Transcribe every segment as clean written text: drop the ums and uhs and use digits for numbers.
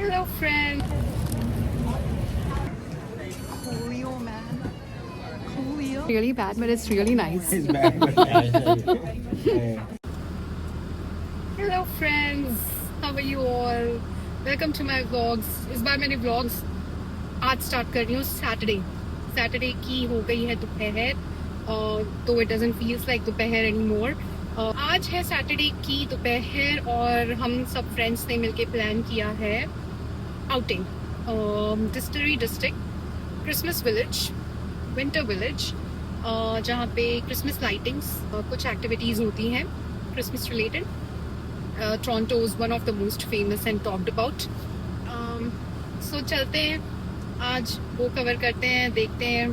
Hello, friend. Coolio, man. Coolio. Really bad, but it's really nice. It's bad, but yeah. Hello, friends. How are you all? Welcome to my vlogs. इस बार मैंने vlogs आज start कर रही हूँ Saturday की हो गई है दोपहर, तो इट डजंट फील्स लाइक दोपहर एनी मोर। आज है सैटरडे की दोपहर और हम सब फ्रेंड्स ने मिलके प्लान किया है outing distillery district Christmas village winter village, जहाँ पे क्रिसमस लाइटिंग्स कुछ एक्टिविटीज़ होती हैं Christmas related. Toronto is one of the most famous and talked about. So चलते हैं, आज वो कवर करते हैं, देखते हैं।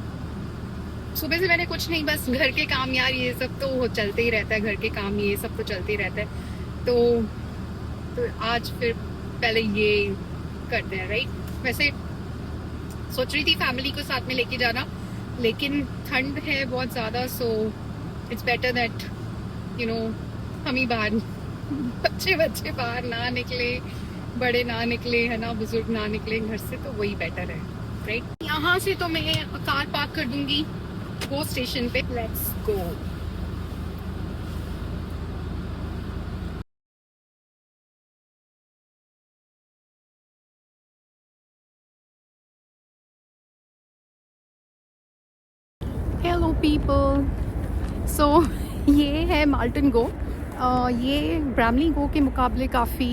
सुबह से मैंने कुछ नहीं, बस घर के काम यार, ये सब तो चलते ही रहता है, घर के काम ये सब तो चलते ही रहता है। तो आज फिर पहले ये करते हैं, राइट। वैसे सोच रही थी फैमिली को साथ में लेके जाना, लेकिन ठंड है बहुत ज़्यादा, so it's better that you know हम ही बाहर बच्चे बाहर ना निकले, बड़े ना निकले, है ना, बुजुर्ग ना निकले घर से, तो वही बेटर है, राइट। यहाँ से तो मैं कार पार्क कर दूंगी गो स्टेशन पे। Let's go. हेलो पीपल, सो ये है माल्टन गो। ये ब्रामली गो के मुकाबले काफ़ी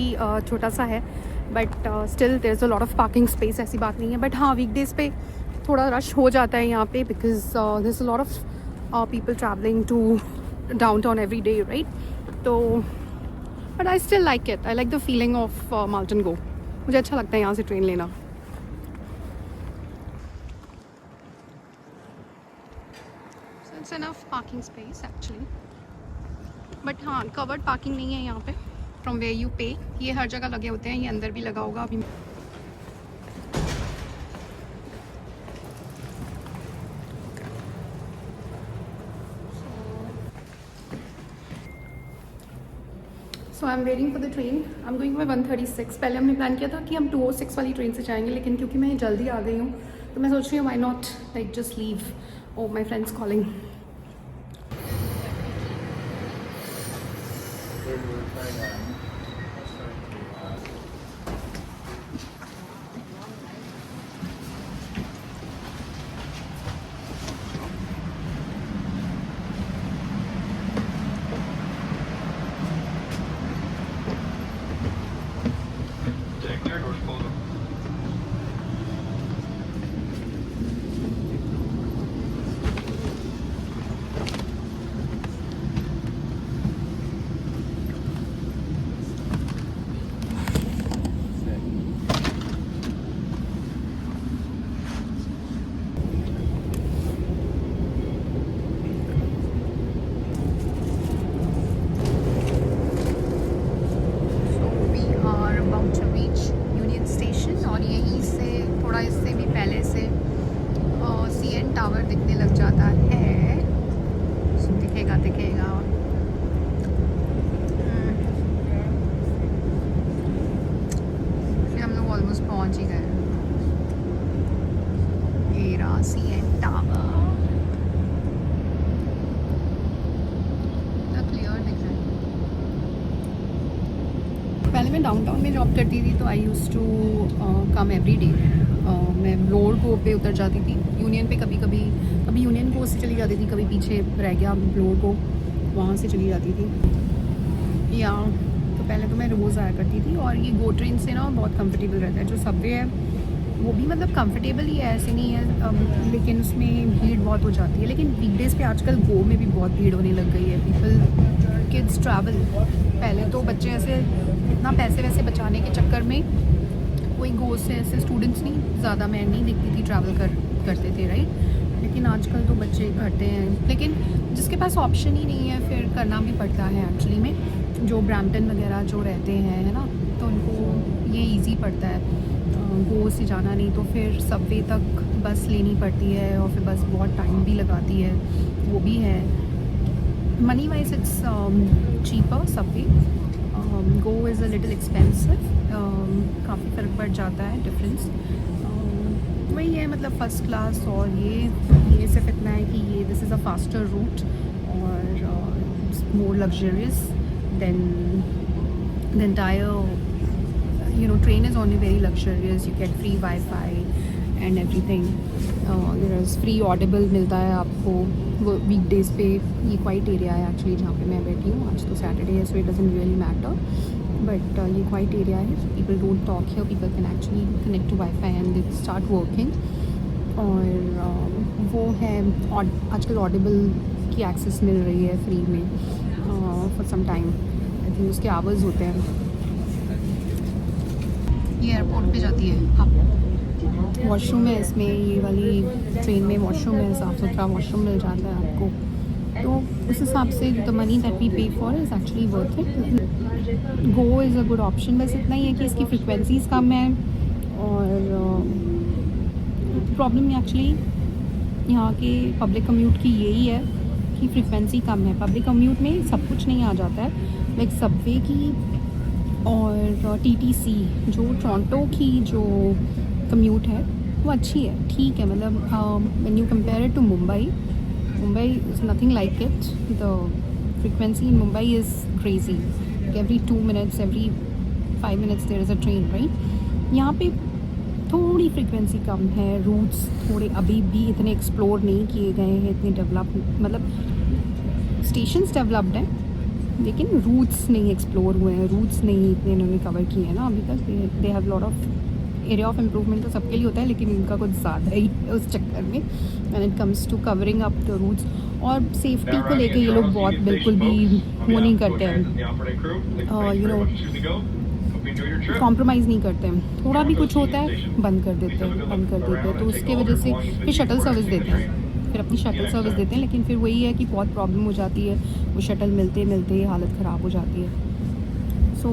छोटा सा है, but still there is a lot of parking space, ऐसी बात नहीं है। बट हाँ, वीकडेज़ पे थोड़ा रश हो जाता है यहाँ पे, because there is a lot of people travelling to downtown every day, right. तो but I still like it, I like the feeling of Malton GO. मुझे अच्छा लगता है यहाँ से ट्रेन लेना। So it's enough parking space actually, but हाँ covered parking नहीं है यहाँ पे। फ्रॉम वेयर यू पे, ये हर जगह लगे होते हैं, ये अंदर भी लगा होगा अभी। So I am waiting for the train. I am going by 1:36। पहले हमने प्लान किया था कि हम 2:06 वाली ट्रेन से जाएंगे, लेकिन क्योंकि मैं जल्दी आ गई हूँ तो मैं सोच रही हूँ, why not like just leave. Oh my friends calling. इससे भी पहले से CN टावर दिखने लग जाता है, दिखेगा। हम लोग ऑलमोस्ट पहुंच ही गए। ये रहा CN टावर, क्लियर दिख रहा है। पहले मैं डाउनटाउन में जॉब करती थी, तो I use to come every day. मैं लोअर गो पे उतर जाती थी, यूनियन पे कभी यूनियन गो से चली जाती थी, कभी पीछे रह गया लोअर गो, वहाँ से चली जाती थी। या तो पहले तो मैं रोज़ आया करती थी, और ये गो ट्रेन से ना बहुत कंफर्टेबल रहता है। जो सबवे है वो भी मतलब कंफर्टेबल ही है, ऐसे नहीं है, लेकिन उसमें भीड़ बहुत हो जाती है। लेकिन वीकडेज़ पे आजकल गो में भी बहुत भीड़ होने लग गई है। पीपल किड्स ट्रैवल, पहले तो बच्चे ऐसे इतना पैसे वैसे बचाने के चक्कर में कोई गो से ऐसे स्टूडेंट्स नहीं, ज़्यादा मैं नहीं देखती थी ट्रैवल करते थे, राइट। लेकिन आजकल तो बच्चे करते हैं, लेकिन जिसके पास ऑप्शन ही नहीं है फिर करना भी पड़ता है एक्चुअली में। जो ब्रैम्पटन वगैरह जो रहते हैं, है ना, तो उनको ये इजी पड़ता है गो से जाना, नहीं तो फिर सबवे तक बस लेनी पड़ती है, और फिर बस बहुत टाइम भी लगाती है, वो भी है। Money wise it's cheaper Subway, go is a little expensive, काफ़ी फ़र्क पड़ जाता है डिफरेंस। वही है मतलब फ़र्स्ट क्लास, और ये सिर्फ इतना है कि ये this is a faster route और more luxurious than entire train is only very luxurious. You get free Wi-Fi and everything. There is free audible मिलता है आपको वो वीकडेज पे। ये क्वाइट एरिया है एक्चुअली जहाँ पे मैं बैठी हूँ। आज तो सैटरडे है so it doesn't really matter, but ये क्वाइट एरिया है। People don't talk here, people can actually connect to wifi and it start working. और वो है आजकल ऑडिबल की एक्सेस मिल रही है फ्री में for some time. I think उसके आवर्स होते हैं। ये एयरपोर्ट पे जाती है। आप वॉशरूम है इसमें, ये वाली ट्रेन में वॉशरूम है, साफ़ सुथरा वॉशरूम मिल जाता है आपको। तो उस हिसाब से द मनी दैट वी पे for is actually worth it. Go is a good option. बस इतना ही है कि इसकी फ्रिक्वेंसीज कम है, और प्रॉब्लम एक्चुअली यहाँ के पब्लिक कम्यूट की यही है कि फ्रिक्वेंसी कम है। पब्लिक कम्यूट में सब कुछ नहीं आ जाता है, लाइक सबवे की और टीटीसी जो टोरंटो की जो कम्यूट है वो अच्छी है, ठीक है। मतलब when you compare it to Mumbai is nothing like it. The frequency in Mumbai is crazy. Every 2 minutes, every 5 minutes there is a train, right. यहाँ पे थोड़ी फ्रिक्वेंसी कम है, रूट्स थोड़े अभी भी इतने एक्सप्लोर नहीं किए गए हैं, इतने डेवलप, मतलब स्टेशंस डेवलप्ड हैं लेकिन रूट्स नहीं एक्सप्लोर हुए हैं, रूट्स नहीं इतने इन्होंने कवर किए हैं ना अभी तक। They have lot of area of improvement तो सबके लिए होता है, लेकिन इनका कुछ ज़्यादा ही है उस चक्कर में when it comes to covering up the routes. और सेफ्टी को लेके ये लोग बहुत बिल्कुल भी वो नहीं करते हैं, कॉम्प्रोमाइज़ नहीं करते हैं। थोड़ा भी कुछ होता है बंद कर देते हैं। तो उसके वजह से फिर शटल सर्विस देते हैं, फिर अपनी शटल सर्विस देते हैं, लेकिन फिर वही है कि बहुत प्रॉब्लम हो जाती है। वो शटल मिलते मिलते हालत ख़राब हो जाती है। सो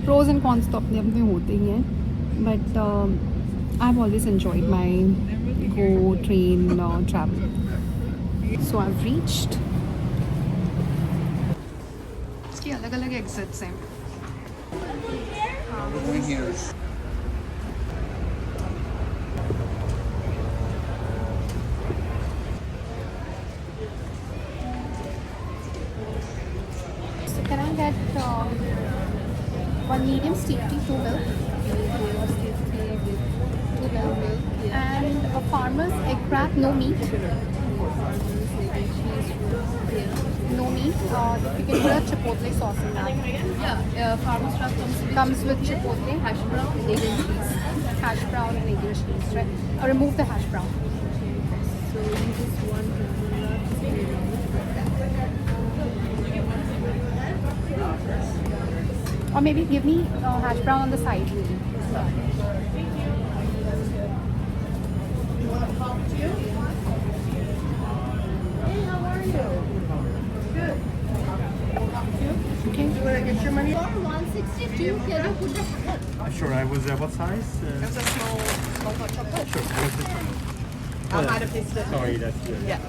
प्रोज एंड कॉन्स तो अपने अपने होते ही हैं, but I have always enjoyed my go train travel. So I have reached. इसकी अलग अलग एग्जिट्स हैं। So can I get one medium steak tea, 2 milk, and a farmer's egg wrap, no meat. No meat. If you can put a chipotle sauce in that. Yeah, farmer's wrap Comes with chipotle, hash brown, egg and cheese. hash brown and egg and cheese, right? Remove the hash brown. So you just want Or maybe give me hash brown on the side. Hey, how are you? Good. Okay. You want to get your money? 162. Can you put the Sure, I was what size? There's a small hot chocolate. Sure, what's this one? I'll add a piece of it. Sorry, that's good. Yeah.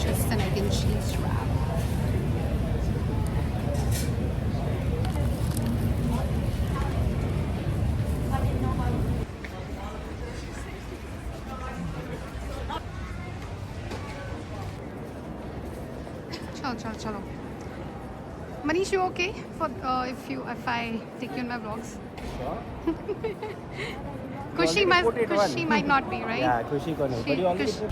Just an egg and cheese wrap. Chalo. Manish, you okay for if I take you in my vlogs? Kushi might not be, right? Yeah, Kushi ko nahi. But you already Kush- put-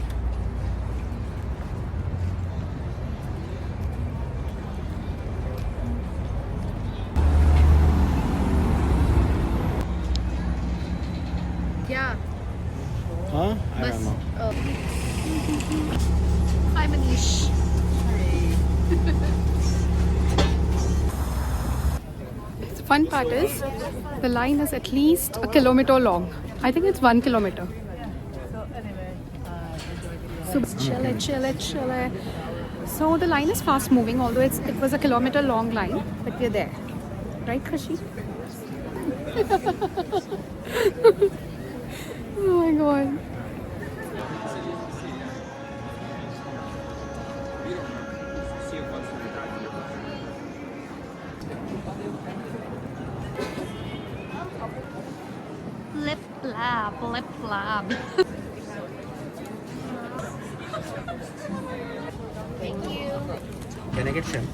Yeah. Huh? I Bus. don't know. Hi, Manish. The fun part is the line is at least a kilometer long. I think it's 1 kilometer. So chile. So the line is fast moving, although it was a kilometer long line, but we're there. Right, Kashi? Oh my god. Flip flap. Thank you. Can I get shrimp?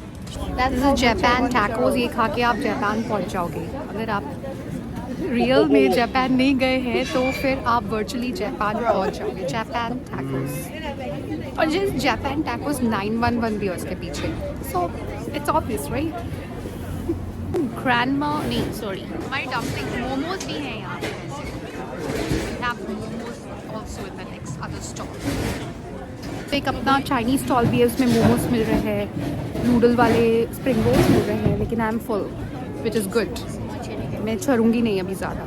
That's Japan tacos, ये खा के आप Japan पहुंच जाओगे. अगर आप real में Japan नहीं गए हैं तो फिर आप वर्चुअली जापान पहुंच जाओगे. Japan tacos. और जिस जापान टैकोस 911 भी है उसके पीछे. So it's obvious right. Grandma नहीं सॉरी माय डम्पलिंग मोमोज भी हैं यहाँ पे. Have momos also in the next other stall. एक अपना चाइनीज स्टॉल भी है, उसमें मोमोज मिल रहे हैं, नूडल वाले स्प्रिंग रोल्स मिल रहे हैं, लेकिन I am full which is good. मैं चरूँगी नहीं अभी ज़्यादा.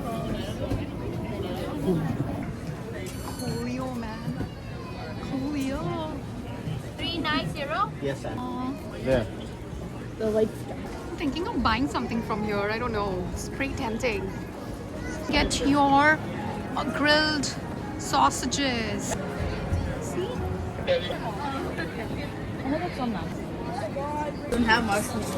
Coolio man, Coolio. 390. Yes, sir. Where? The light stuff. Thinking of buying something from here. I don't know. It's pretty tempting. Get your grilled sausages. See? Oh, that's so nice. Don't have marshmallows.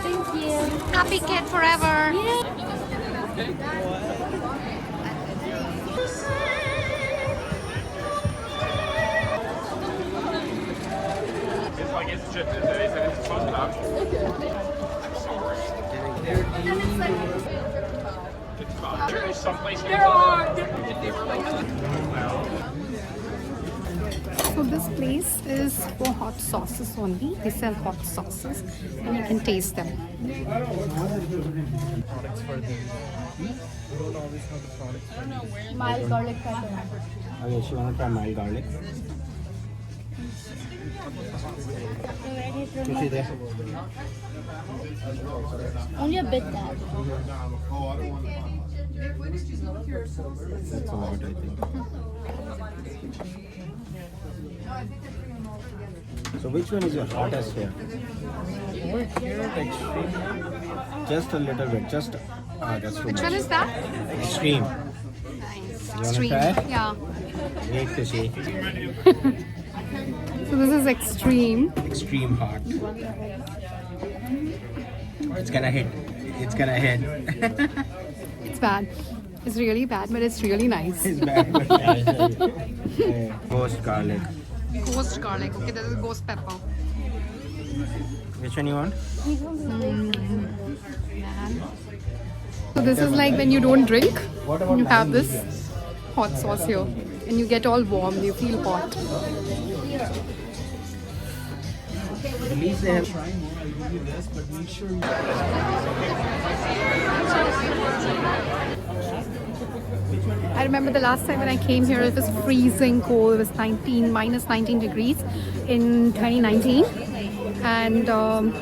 Thank you. Happy kid forever. So this place is for hot sauces only. They sell hot sauces and you can taste them. Products for the. We don't always have the products for the. Mild garlic pepper. Okay, she wanna try mild garlic. You see there? Only a bit that. That's a lot, I think. So which one is your hottest here? Over here, extreme. Just a little bit. Just that's too Which much. one is that? Extreme. Nice. wanna Extreme. try? Yeah. Wait to see. So this is extreme. Extreme hot. It's gonna hit. It's gonna hit. It's bad. It's really bad, but it's really nice. It's bad, but yeah. Ghost garlic. Ghost garlic. Okay, this is ghost pepper. Which one you want? Man. So this is like when you don't drink, you have this hot sauce here, and you get all warm. You feel hot. At least they have. I remember the last time when I came here, it was freezing cold. It was minus 19 degrees in 2019. And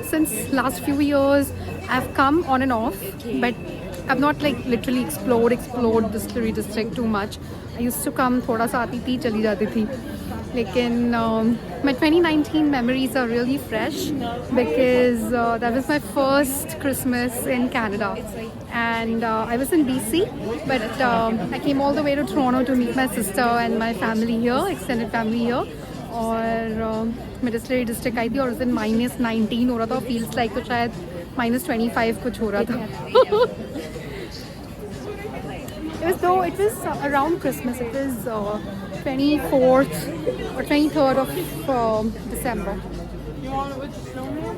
since last few years, I've come on and off, but I've not like literally explored Distillery District too much. I used to come, थोड़ा सा आती थी, चली जाती थी. लेकिन my 2019 memories are really fresh because that was my first Christmas in Canada. And I was in BC, but I came all the way to Toronto to meet my sister and my family here, extended family here. और मैं distillery district आई थी और उस दिन -19 हो रहा था. Feels like तो शायद -25 कुछ हो रहा था. It was around Christmas. It was 24th or 23rd of December. You want it with the snowman?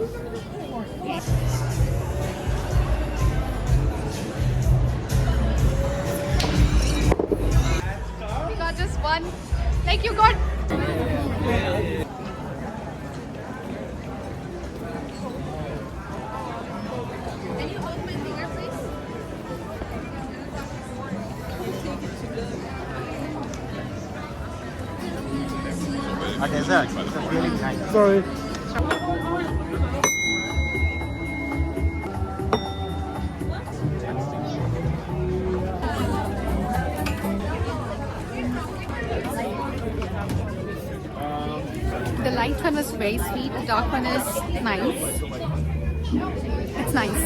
We got just one. Like you got. Can you hold my finger, please? A dessert. It's really nice. Sorry. The light one was very sweet. The dark one is nice. It's nice.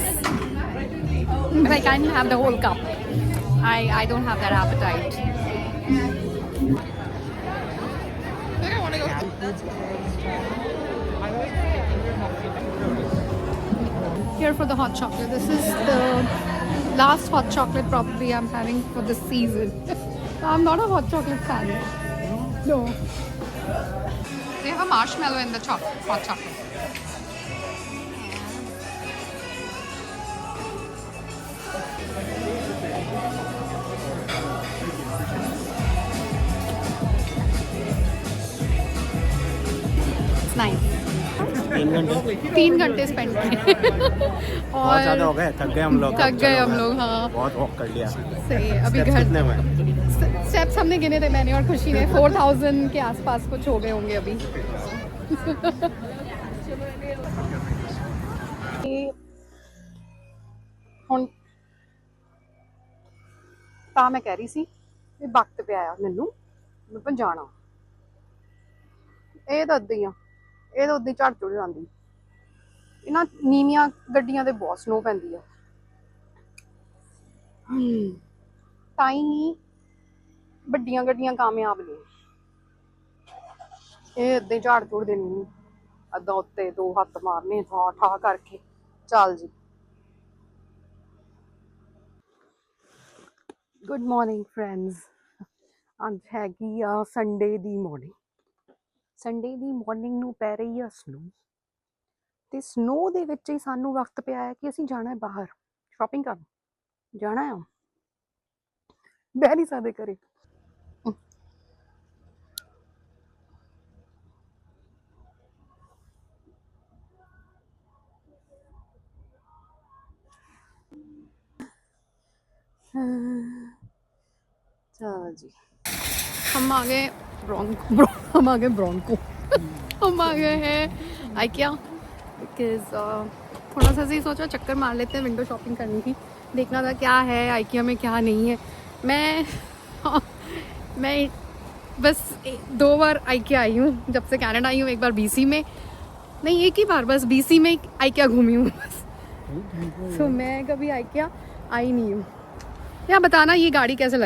But I can't have the whole cup. I don't have that appetite. I don't want to go. Here for the hot chocolate. This is the last hot chocolate probably I'm having for this season. I'm not a hot chocolate fan. No. They have a marshmallow in the hot chocolate. It's nice. 3 घंटे spend किए बहुत ज्यादा हो गए, थक गए हम लोग। थक गए हम लोग, हाँ बहुत वॉक कर लिया। सही है। अभी Steps घर कितने हुए? स्टेप्स हमने गिने थे, मैंने और खुशी ने 4000 के आसपास कुछ हो गए होंगे अभी। ਹੁਣ ਤਾਂ ਮੈਂ ਕਹਿ ਰਹੀ ਸੀ ਵੀ ਵਕਤ ਪਿਆ ਆ ਮੈਨੂੰ ਮੈਂ ਜਾਣਾ। ਇਹ ਤਾਂ ਏਦਾਂ ਹੀ ਆ, ਇਹ ਤਾਂ ਉੱਦਾਂ ਹੀ ਝੜ ਚੁੜ ਜਾਂਦੀ। ਇਹਨਾਂ ਨੀਵੀਆਂ ਗੱਡੀਆਂ ਤੇ ਬਹੁਤ ਸਨੋ ਪੈਂਦੀ ਆ। ਤਾਂ ਹੀ ਵੱਡੀਆਂ ਗੱਡੀਆਂ ਕਾਮਯਾਬ ਨੇ। ਇਹ ਏਦਾਂ ਹੀ ਝਾੜ ਝੁੜ ਦੇਣੀ ਨਹੀਂ, ਅੱਧਾ ਉੱਤੇ 2 ਹੱਥ ਮਾਰਨੇ ਠਾ ਠਾ ਕਰਕੇ ਚੱਲ ਜੀ। Good morning friends. ਅੱਜ ਹੈਗੀ ਆ ਸੰਡੇ ਦੀ ਮਾਰਨਿੰਗ। ਸੰਡੇ ਦੀ ਮਾਰਨਿੰਗ ਨੂੰ ਪੈ ਰਹੀ ਆ ਸਨੋ, ਤੇ ਸਨੋ ਦੇ ਵਿੱਚ ਹੀ ਸਾਨੂੰ ਵਕਤ ਪਿਆ ਹੈ ਕਿ ਅਸੀਂ ਜਾਣਾ ਹੈ ਬਾਹਰ ਸ਼ਾਪਿੰਗ ਕਰਨ। ਜਾਣਾ ਆ, ਬਹਿ ਨਹੀਂ ਸਕਦੇ ਘਰੇ। चलो जी, हम आ गए हम आ गए ब्रोंको। हम आ गए हैं आइकिया बिकॉज थोड़ा सा ही सोचा चक्कर मार लेते हैं, विंडो शॉपिंग करनी थी, देखना था क्या है आइकिया में क्या नहीं है। मैं बस 2 बार आइकिया आई हूँ जब से कनाडा आई हूँ। एक बार BC में, नहीं एक ही बार बस BC में आइकिया घूमी हूँ बस। तो मैं कभी आइकिया आई नहीं हूँ। या बताना ये गाड़ी कैसे लगी।